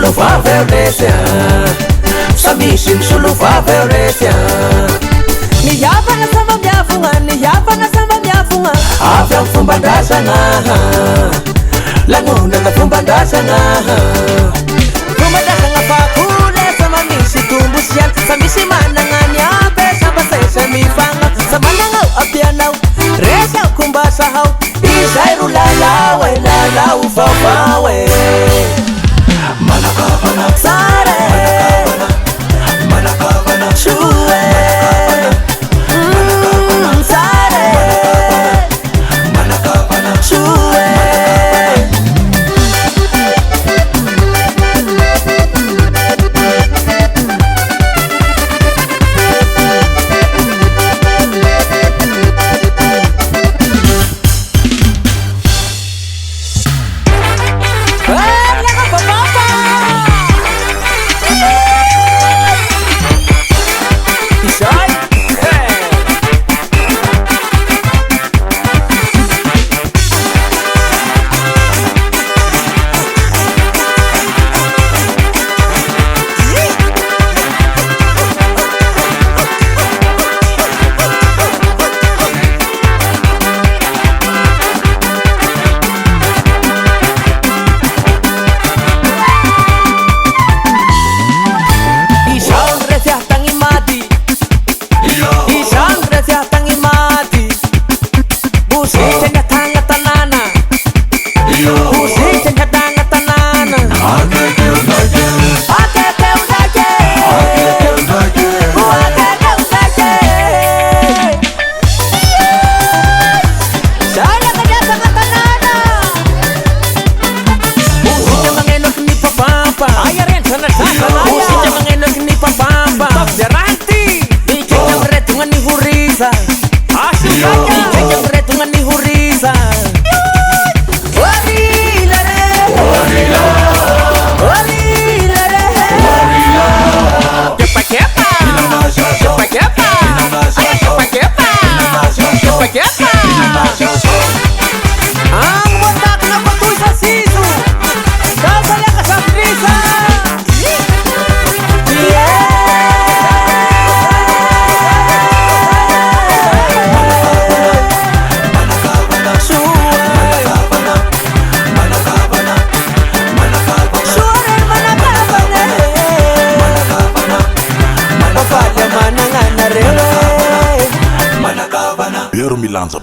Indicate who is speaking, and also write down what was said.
Speaker 1: misolo vavy resy sa misy misolo vavy resy
Speaker 2: niyavana samba miafogna niyavana samba miafogna
Speaker 1: avy amin'ny fomban-drazana lanonana fomban-drazana
Speaker 2: fomban-drazana fakole sama misy tombo siany sa misy managna ny abe samba saisa mifagna sa managna abianao resy akombasahao
Speaker 1: izay ro lalao e lalao vaovao e manakavana
Speaker 2: sare
Speaker 1: manakavana
Speaker 2: chue sare
Speaker 1: manakavana
Speaker 2: chue
Speaker 3: Milanza